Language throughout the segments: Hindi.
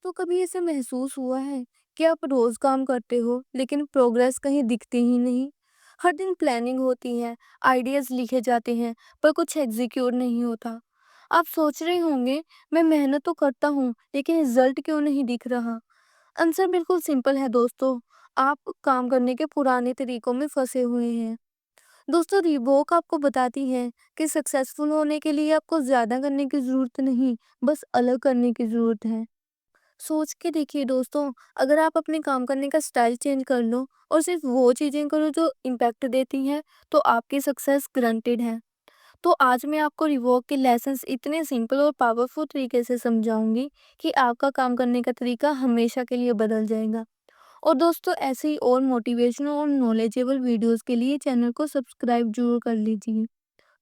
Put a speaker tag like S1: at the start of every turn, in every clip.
S1: दोस्तों, कभी ऐसे महसूस हुआ है कि आप रोज काम करते हो लेकिन प्रोग्रेस कहीं दिखती ही नहीं। हर दिन प्लानिंग होती है, आइडियाज लिखे जाते हैं, पर कुछ एग्जीक्यूट नहीं होता। आप सोच रहे होंगे, मैं मेहनत तो करता हूँ लेकिन रिजल्ट क्यों नहीं दिख रहा। आंसर बिल्कुल सिंपल है दोस्तों। आप काम करने के पुराने तरीकों में फंसे हुए हैं। दोस्तों, रिवॉक आपको बताती है कि सक्सेसफुल होने के लिए आपको ज्यादा करने की जरूरत नहीं, बस अलग करने की जरूरत है। सोच के देखिए दोस्तों, अगर आप अपने काम करने का स्टाइल चेंज कर लो और सिर्फ वो चीजें करो जो इम्पैक्ट देती हैं, तो आपकी सक्सेस ग्रंटेड है। तो आज मैं आपको रिवॉक के लेसन्स इतने सिंपल और पावरफुल तरीके से समझाऊंगी कि आपका काम करने का तरीका हमेशा के लिए बदल जाएगा। और दोस्तों, ऐसे ही और मोटिवेशनल और नॉलेजेबल वीडियोस के लिए चैनल को सब्सक्राइब जरूर कर लीजिए।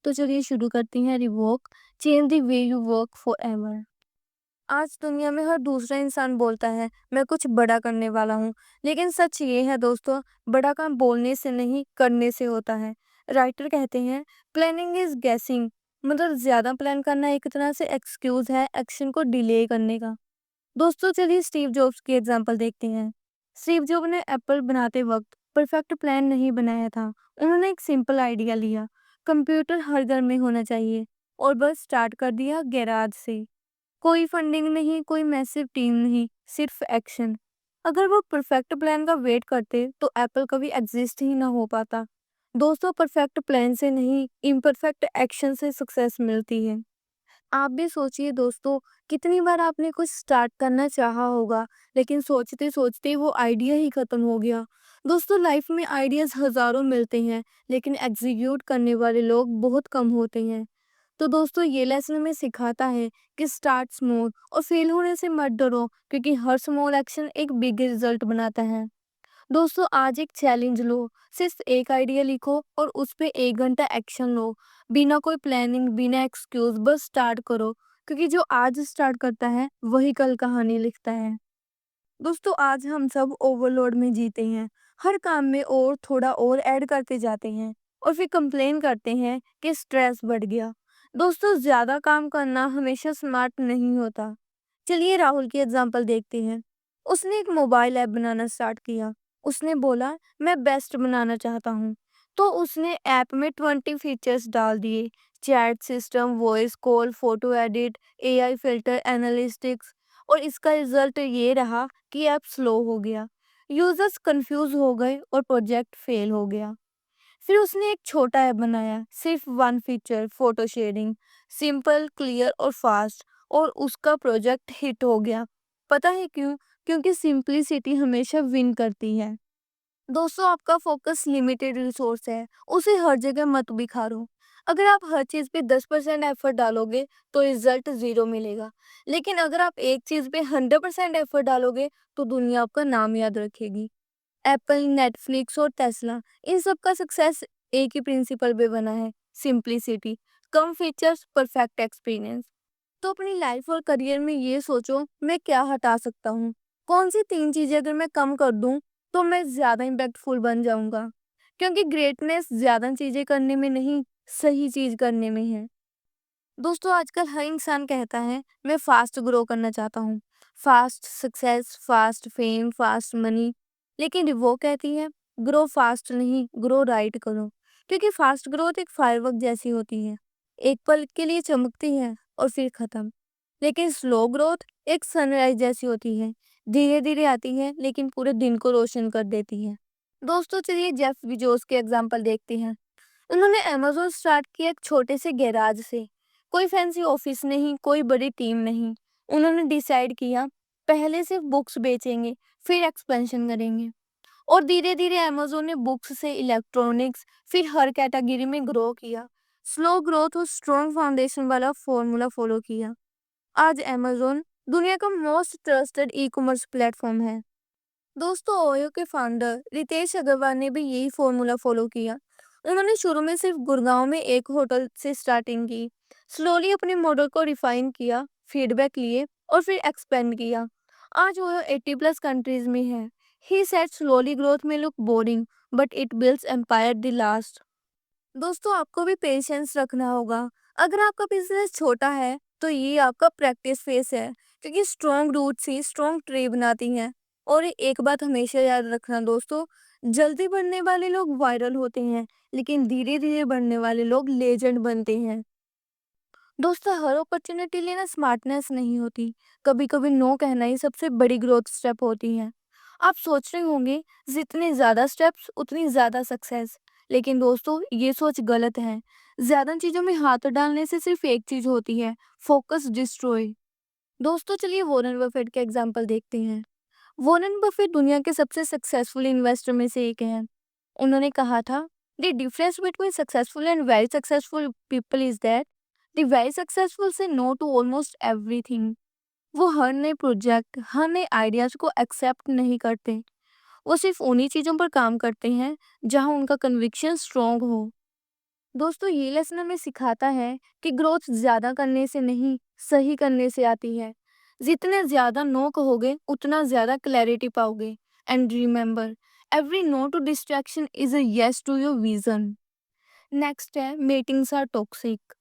S1: तो चलिए शुरू करते हैं। Revoke change the way you work for ever. आज दुनिया में हर दूसरा इंसान बोलता है, मैं कुछ बड़ा करने वाला हूँ। लेकिन सच ये है दोस्तों, बड़ा काम बोलने से नहीं, करने से होता है। राइटर कहते हैं, प्लानिंग इज गैसिंग। मतलब ज्यादा प्लान करना एक तरह से एक्सक्यूज है एक्शन को डिले करने का। दोस्तों, चलिए स्टीव जॉब्स की एग्जांपल देखते हैं। स्टीव जॉब ने एप्पल बनाते वक्त परफेक्ट प्लान नहीं बनाया था। उन्होंने एक सिंपल आइडिया लिया, कंप्यूटर हर घर में होना चाहिए, और बस स्टार्ट कर दिया गैराज से। कोई फंडिंग नहीं, कोई मैसिव टीम नहीं, सिर्फ एक्शन। अगर वो परफेक्ट प्लान का वेट करते तो एप्पल कभी एग्जिस्ट ही ना हो पाता। दोस्तों, परफेक्ट प्लान से नहीं, इम्परफेक्ट एक्शन से सक्सेस मिलती है। आप भी सोचिए दोस्तों, कितनी बार आपने कुछ स्टार्ट करना चाहा होगा, लेकिन सोचते सोचते वो आइडिया ही खत्म हो गया। दोस्तों, लाइफ में आइडियाज हजारों मिलते हैं, लेकिन एग्जीक्यूट करने वाले लोग बहुत कम होते हैं। तो दोस्तों, ये लेसन हमें सिखाता है कि स्टार्ट स्मॉल और फेल होने से मत डरो, क्योंकि हर स्मॉल एक्शन एक बिग रिजल्ट बनाता है। दोस्तों, आज एक चैलेंज लो, सिर्फ एक आइडिया लिखो और उस पे 1 घंटा एक्शन लो। बिना कोई प्लानिंग, बिना एक्सक्यूज, बस स्टार्ट करो, क्योंकि जो आज स्टार्ट करता है वही कल कहानी लिखता है। दोस्तों, आज हम सब ओवरलोड में जीते हैं। हर काम में और थोड़ा और ऐड करते जाते हैं और फिर कंप्लेन करते हैं कि स्ट्रेस बढ़ गया। दोस्तों, ज्यादा काम करना हमेशा स्मार्ट नहीं होता। चलिए राहुल की एग्जांपल देखते हैं। उसने एक मोबाइल ऐप बनाना स्टार्ट किया। उसने बोला, मैं बेस्ट बनाना चाहता हूँ। तो उसने ऐप में 20 फीचर्स डाल दिए। Chat system, voice call, photo edit, AI filter, analytics. और इसका रिजल्ट ये रहा कि ऐप स्लो हो गया, यूजर्स कंफ्यूज हो गए और प्रोजेक्ट फेल हो गया। फिर उसने एक छोटा ऐप बनाया, सिर्फ 1 feature, photo sharing, simple, clear और फास्ट, और उसका प्रोजेक्ट हिट हो गया। पता है क्यों? क्योंकि सिंपलिसिटी हमेशा विन करती है। दोस्तों, आपका फोकस लिमिटेड रिसोर्स है, उसे हर जगह मत बिखारो। अगर आप हर चीज पे 10% एफर्ट डालोगे तो रिजल्ट 0 मिलेगा। लेकिन अगर आप एक चीज पे 100% एफर्ट डालोगे तो दुनिया आपका नाम याद रखेगी। एप्पल, नेटफ्लिक्स और टेस्ला, इन सब का सक्सेस एक ही प्रिंसिपल पे बना है, सिंपलिसिटी। कम फीचर्स, परफेक्ट एक्सपीरियंस। तो अपनी लाइफ और करियर में ये सोचो, मैं क्या हटा सकता हूँ। कौन सी 3 चीजें अगर मैं कम कर दूं तो मैं ज्यादा इम्पैक्टफुल बन जाऊंगा। क्योंकि ग्रेटनेस ज्यादा चीजें करने में नहीं, सही चीज करने में है। दोस्तों, आजकल हर इंसान कहता है, मैं फास्ट ग्रो करना चाहता हूँ। Fast success, fast fame, fast money. लेकिन वो कहती है, ग्रो फास्ट नहीं, ग्रो राइट करो। क्योंकि फास्ट ग्रोथ एक फायरवर्क जैसी होती है, एक पल के लिए चमकती है और फिर खत्म। लेकिन स्लो ग्रोथ एक सनराइज जैसी होती है, धीरे धीरे आती है लेकिन पूरे दिन को रोशन कर देती है। दोस्तों, चलिए जेफ बेजोस के एग्जांपल देखते हैं। उन्होंने अमेज़न स्टार्ट किया एक छोटे से गैराज से। कोई फैंसी ऑफिस नहीं, कोई बड़ी टीम नहीं। उन्होंने डिसाइड किया, पहले सिर्फ बुक्स बेचेंगे, फिर एक्सपेंशन करेंगे। और धीरे धीरे अमेज़न ने बुक्स से इलेक्ट्रॉनिक्स, फिर हर कैटेगरी में ग्रो किया। स्लो ग्रोथ और स्ट्रॉन्ग फाउंडेशन वाला फॉर्मूला फॉलो किया। आज अमेज़न दुनिया का most trusted e commerce platform है। दोस्तों, ओयो के फाउंडर रितेश अग्रवाल ने भी यही फॉर्मूला फॉलो किया। उन्होंने शुरू में सिर्फ गुड़गांव में एक होटल से स्टार्टिंग की, स्लोली अपने मॉडल को रिफाइन किया, फीडबैक लिए और फिर एक्सपेंड किया। आज ओयो 80+ कंट्रीज में है। ही सेड स्लोली ग्रोथ में look boring, but it builds empire the last. दोस्तों, आपको भी पेशेंस रखना होगा। अगर आपका बिजनेस छोटा है तो ये आपका प्रैक्टिस फेस है, क्योंकि स्ट्रॉन्ग रूट से स्ट्रॉन्ग ट्री बनाती हैं। और एक बात हमेशा याद रखना दोस्तों, जल्दी बढ़ने वाले लोग वायरल होते हैं, लेकिन धीरे धीरे बढ़ने वाले लोग लेजेंड बनते हैं। दोस्तों, हर अपॉर्चुनिटी लेना स्मार्टनेस नहीं होती। कभी कभी नो कहना ही सबसे बड़ी ग्रोथ स्टेप होती है। आप सोच रहे होंगे जितने ज्यादा स्टेप्स उतनी ज्यादा सक्सेस, लेकिन दोस्तों ये सोच गलत है। ज्यादा चीजों में हाथ डालने से सिर्फ एक चीज होती है, फोकस डिस्ट्रॉय। दोस्तों चलिए वॉरेन बफेट के एग्जाम्पल देखते हैं। वॉरेन बफेट दुनिया के सबसे सक्सेसफुल इन्वेस्टर में से एक हैं। उन्होंने कहा था, the difference between successful and very successful people is that the very successful से नो टू ऑलमोस्ट एवरीथिंग। वो हर नए प्रोजेक्ट, हर नए आइडियाज को एक्सेप्ट नहीं करते। वो सिर्फ उन्हीं चीजों पर काम करते हैं जहां उनका कन्विक्शन स्ट्रांग हो। दोस्तों ये लेसन हमें सिखाता है कि ग्रोथ ज्यादा करने से नहीं, सही करने से आती है। जितने ज्यादा नो कहोगे उतना ज्यादा क्लैरिटी पाओगे। And remember, every no to distraction is a yes to your vision. Next है, मीटिंग्स आर टॉक्सिक।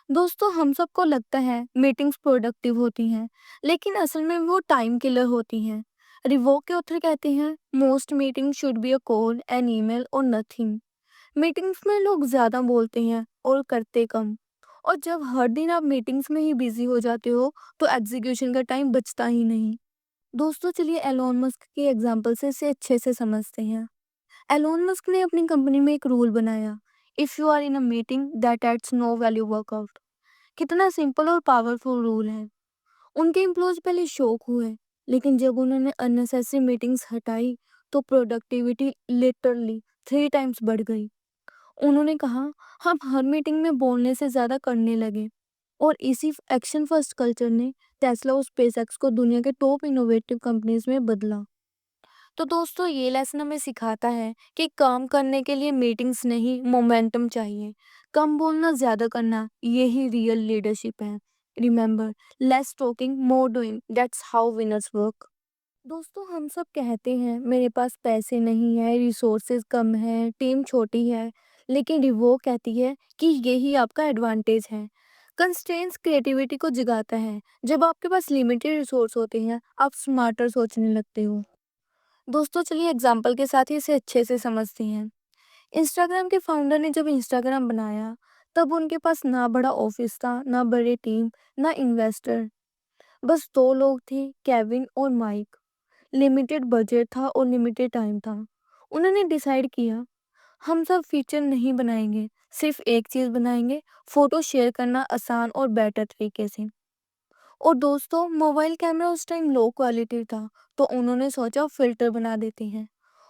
S1: दोस्तों हम सबको लगता है मीटिंग्स प्रोडक्टिव होती हैं, लेकिन असल में वो टाइम किलर होती हैं। रिवोक के ऑथर कहते हैं, most meeting should be a call, an email और नथिंग। मीटिंग्स में लोग ज्यादा बोलते हैं और करते कम। और जब हर दिन आप मीटिंग्स में ही बिजी हो जाते हो तो एग्जीक्यूशन का टाइम बचता ही नहीं। दोस्तों चलिए एलोन मस्क के एग्जाम्पल से इसे अच्छे से समझते हैं। एलोन मस्क ने अपनी कंपनी में एक रूल बनाया, if you are in a meeting that adds no value walk out. कितना सिंपल और पावरफुल रूल है। उनके एम्प्लॉयज पहले शॉक हुए, लेकिन जब उन्होंने अननेसेसरी मीटिंग्स हटाई तो प्रोडक्टिविटी लिटरली 3 टाइम्स बढ़ गई। उन्होंने कहा, हम हर मीटिंग में बोलने से ज्यादा करने लगे। और इसी एक्शन फर्स्ट कल्चर ने टेस्ला और स्पेसएक्स को दुनिया के टॉप इनोवेटिव कंपनीज में बदला। तो दोस्तों ये लेसन हमें सिखाता है कि काम करने के लिए मीटिंग्स नहीं, मोमेंटम चाहिए। कम बोलना, ज्यादा करना, यही रियल लीडरशिप है। Remember, less talking more doing, that's how winners work. दोस्तों हम सब कहते हैं मेरे पास पैसे नहीं है, रिसोर्सेज कम है, टीम छोटी है, लेकिन रिवो कहती है कि यही आपका एडवांटेज है। कंस्ट्रेंट्स क्रिएटिविटी को जगाता है। जब आपके पास लिमिटेड रिसोर्स होते हैं आप स्मार्टर सोचने लगते हो। दोस्तों चलिए एग्जाम्पल के साथ ही इसे अच्छे से समझते हैं। इंस्टाग्राम के फाउंडर ने जब इंस्टाग्राम बनाया तब उनके पास ना बड़ा ऑफिस था, ना बड़ी टीम, ना इन्वेस्टर। बस 2 लोग थे, केविन और माइक। लिमिटेड बजट था और लिमिटेड टाइम था। उन्होंने डिसाइड किया, हम सब फीचर नहीं बनाएंगे, सिर्फ एक चीज बनाएंगे, फोटो शेयर करना आसान और बेटर तरीके से। और दोस्तों मोबाइल कैमरा उस टाइम लो क्वालिटी था, तो उन्होंने सोचा फिल्टर बना देते हैं।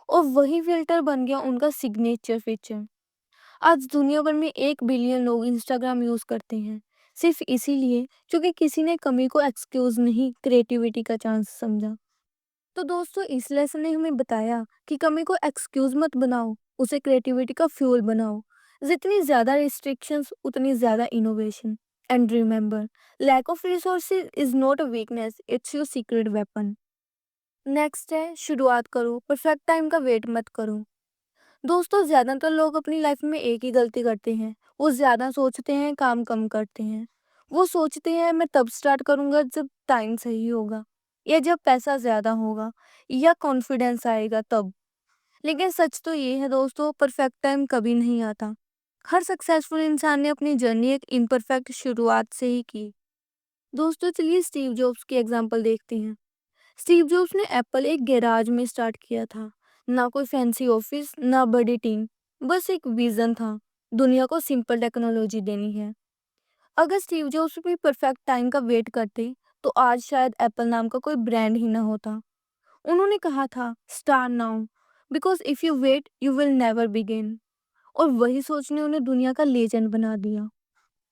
S1: और वही फिल्टर बन गया उनका सिग्नेचर फीचर। आज दुनिया भर में 1 बिलियन लोग इंस्टाग्राम यूज करते हैं, सिर्फ इसीलिए क्योंकि किसी ने कमी को एक्सक्यूज नहीं, क्रिएटिविटी का चांस समझा। तो दोस्तों इस लेसन ने हमें बताया कि कमी को एक्सक्यूज मत बनाओ, उसे क्रिएटिविटी का फ्यूल बनाओ। जितनी ज्यादा रिस्ट्रिक्शंस उतनी ज्यादा innovation. And remember, lack of resources is not a weakness, it's your secret weapon. Next है, शुरुआत करो, परफेक्ट टाइम का वेट मत करो। दोस्तों ज्यादातर लोग अपनी लाइफ में एक ही गलती करते हैं, वो ज्यादा सोचते हैं, काम कम करते हैं। वो सोचते हैं मैं तब स्टार्ट करूंगा जब टाइम सही होगा, या जब पैसा ज्यादा होगा, या कॉन्फिडेंस आएगा तब। लेकिन सच तो ये है दोस्तों, परफेक्ट टाइम कभी नहीं आता। हर सक्सेसफुल इंसान ने अपनी जर्नी एक इम्परफेक्ट शुरुआत से ही की। दोस्तों चलिए स्टीव जॉब्स की एग्जांपल देखते हैं। स्टीव जॉब्स ने एप्पल एक गैराज में स्टार्ट किया था। ना कोई फैंसी ऑफिस, ना बड़ी टीम, बस एक विजन था, दुनिया को सिंपल टेक्नोलॉजी देनी है। अगर स्टीव जॉब्स भी परफेक्ट टाइम का वेट करते तो आज शायद एप्पल नाम का कोई ब्रांड ही ना होता। उन्होंने कहा था, start now, because if you wait you will never begin. और वही सोच ने उन्हें दुनिया का लेजेंड बना दिया।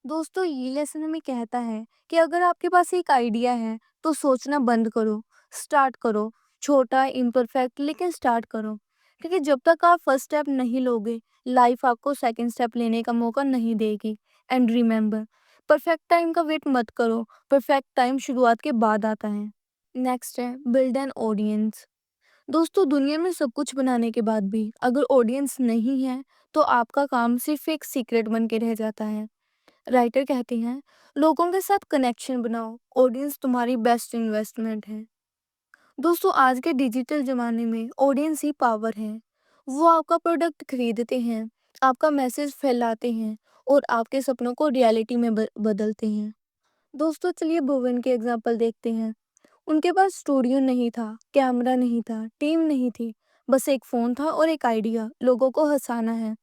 S1: दोस्तों ये लेसन हमें कहता है कि अगर आपके पास एक आइडिया है तो सोचना बंद करो, स्टार्ट करो। छोटा, इम्परफेक्ट, लेकिन स्टार्ट करो। क्योंकि जब तक आप फर्स्ट स्टेप नहीं लोगे लाइफ आपको सेकंड स्टेप लेने का मौका नहीं देगी। एंड रिमेंबर, परफेक्ट टाइम का वेट मत करो, परफेक्ट टाइम शुरुआत के बाद आता है। नेक्स्ट है, बिल्ड एन ऑडियंस। दोस्तों दुनिया में सब कुछ बनाने के बाद भी अगर ऑडियंस नहीं है तो आपका काम सिर्फ एक सीक्रेट बन के रह जाता है। राइटर कहते हैं, लोगों के साथ कनेक्शन बनाओ, ऑडियंस तुम्हारी बेस्ट इन्वेस्टमेंट है। दोस्तों, आज के डिजिटल ज़माने में ऑडियंस ही पावर है। वो आपका प्रोडक्ट खरीदते हैं, आपका मैसेज फैलाते हैं और आपके सपनों को रियलिटी में बदलते हैं। दोस्तों, चलिए भुवन के एग्जाम्पल देखते हैं। उनके पास स्टूडियो नहीं था, कैमरा नहीं था, टीम नहीं थी, बस एक फ़ोन था और एक आइडिया, लोगों को हंसाना है।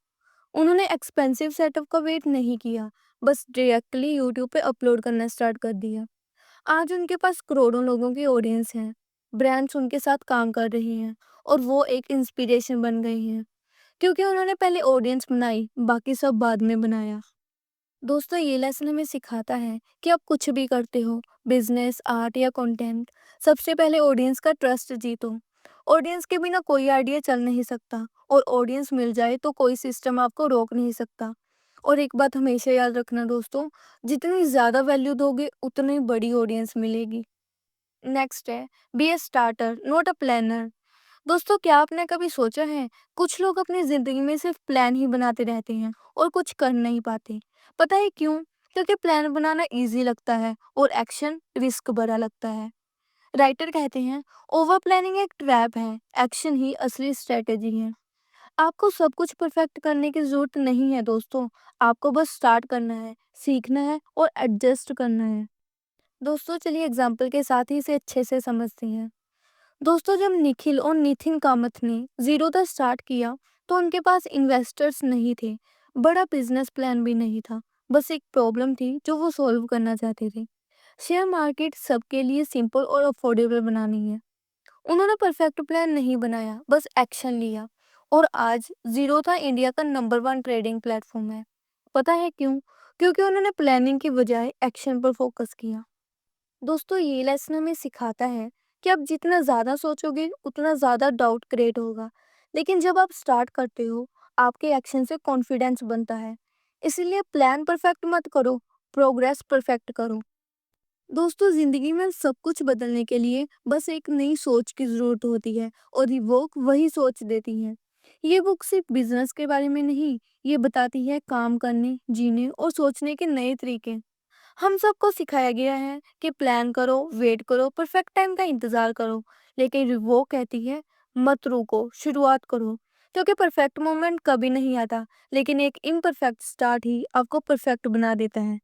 S1: उन्होंने एक्सपेंसिव सेटअप का वेट नहीं किया, बस डायरेक्टली यूट्यूब पे अपलोड करना स्टार्ट कर दिया। आज उनके पास करोड़ों लोगों की ऑडियंस है, ब्रांड्स उनके साथ काम कर रही हैं और वो एक इंस्पिरेशन बन गई हैं, क्योंकि उन्होंने पहले ऑडियंस बनाई, बाकी सब बाद में बनाया। दोस्तों, ये लेसन हमें सिखाता है कि आप कुछ भी करते हो, बिजनेस, आर्ट या कंटेंट, सबसे पहले ऑडियंस का ट्रस्ट जीतो। ऑडियंस के बिना कोई आइडिया चल नहीं सकता और ऑडियंस मिल जाए तो कोई सिस्टम आपको रोक नहीं सकता। और एक बात हमेशा याद रखना दोस्तों, जितनी ज़्यादा वैल्यू दोगे उतनी बड़ी ऑडियंस मिलेगी। नेक्स्ट है, be a starter not a planner. दोस्तों, क्या आपने कभी सोचा है, कुछ लोग अपनी जिंदगी में सिर्फ प्लान ही बनाते रहते हैं और कुछ कर नहीं पाते। पता है क्यों? क्योंकि प्लान बनाना इजी लगता है और एक्शन रिस्क भरा लगता है। राइटर कहते हैं, ओवर प्लानिंग एक ट्रैप है, एक्शन ही असली स्ट्रेटेजी है। आपको सब कुछ परफेक्ट करने की जरूरत नहीं है दोस्तों, आपको बस स्टार्ट करना है, सीखना है और एडजस्ट करना है। दोस्तों, चलिए एग्जाम्पल के साथ ही इसे अच्छे से समझते हैं। दोस्तों, जब निखिल और नितिन कामत ने जीरो द स्टार्ट किया तो उनके पास इन्वेस्टर्स नहीं थे, बड़ा बिजनेस प्लान भी नहीं था, बस एक प्रॉब्लम थी जो वो सॉल्व करना चाहते थे। शेयर मार्केट सबके लिए सिंपल और अफोर्डेबल बनानी है। उन्होंने परफेक्ट प्लान नहीं बनाया, बस एक्शन लिया और आज जीरो था इंडिया का नंबर वन ट्रेडिंग प्लेटफॉर्म है। पता है क्यों? क्योंकि उन्होंने प्लानिंग की बजाय एक्शन पर फोकस किया। दोस्तों, ये लेसन हमें सिखाता है कि आप जितना ज़्यादा सोचोगे उतना ज़्यादा डाउट क्रिएट होगा, लेकिन जब आप स्टार्ट करते हो आपके एक्शन से कॉन्फिडेंस बनता है। इसीलिए प्लान परफेक्ट मत करो, प्रोग्रेस परफेक्ट करो। दोस्तों, ज़िंदगी में सब कुछ बदलने के लिए बस एक नई सोच की ज़रूरत होती है और ये बुक वही सोच देती है। ये बुक सिर्फ बिजनेस के बारे में नहीं, ये बताती है काम करने, जीने और सोचने के नए तरीके। हम सबको सिखाया गया है कि प्लान करो, वेट करो, परफेक्ट टाइम का इंतजार करो, लेकिन वो कहती है मत रुको, शुरुआत करो। क्योंकि परफेक्ट मोमेंट कभी नहीं आता, लेकिन एक इम्परफेक्ट स्टार्ट ही आपको परफेक्ट बना देता है।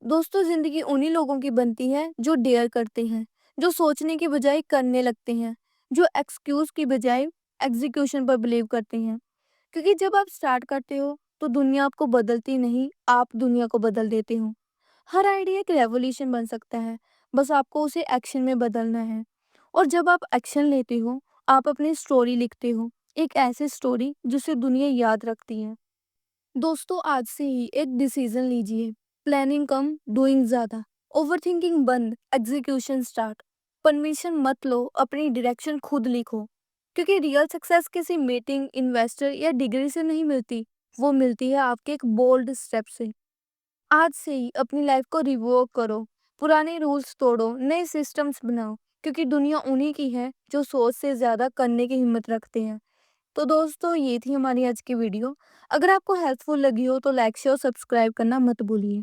S1: दोस्तों, जिंदगी उन्हीं लोगों की बनती है जो डेयर करते हैं, जो सोचने की बजाय करने लगते हैं, जो एक्सक्यूज की बजाय एग्जीक्यूशन पर बिलीव करते हैं। क्योंकि जब आप स्टार्ट करते हो तो दुनिया आपको बदलती नहीं, आप दुनिया को बदल देते हो। हर आइडिया एक रेवोल्यूशन बन सकता है, बस आपको उसे एक्शन में बदलना है। और जब आप एक्शन लेते हो, आप अपनी स्टोरी लिखते हो, एक ऐसी स्टोरी जिसे दुनिया याद रखती है। दोस्तों, आज से ही एक डिसीजन लीजिए, प्लानिंग कम, डूइंग ज़्यादा, ओवरथिंकिंग बंद, एग्जीक्यूशन स्टार्ट। परमिशन मत लो, अपनी डायरेक्शन खुद लिखो। क्योंकि रियल सक्सेस किसी मीटिंग, इन्वेस्टर या डिग्री से नहीं मिलती, वो मिलती है आपके एक बोल्ड स्टेप से। आज से ही अपनी लाइफ को रिवॉर्क करो, पुराने रूल्स तोड़ो, नए सिस्टम्स बनाओ, क्योंकि दुनिया उन्हीं की है जो सोच से ज़्यादा करने की हिम्मत रखते हैं। तो दोस्तों, ये थी हमारी आज की वीडियो। अगर आपको हेल्पफुल लगी हो तो लाइक शेयर सब्सक्राइब करना मत भूलिए।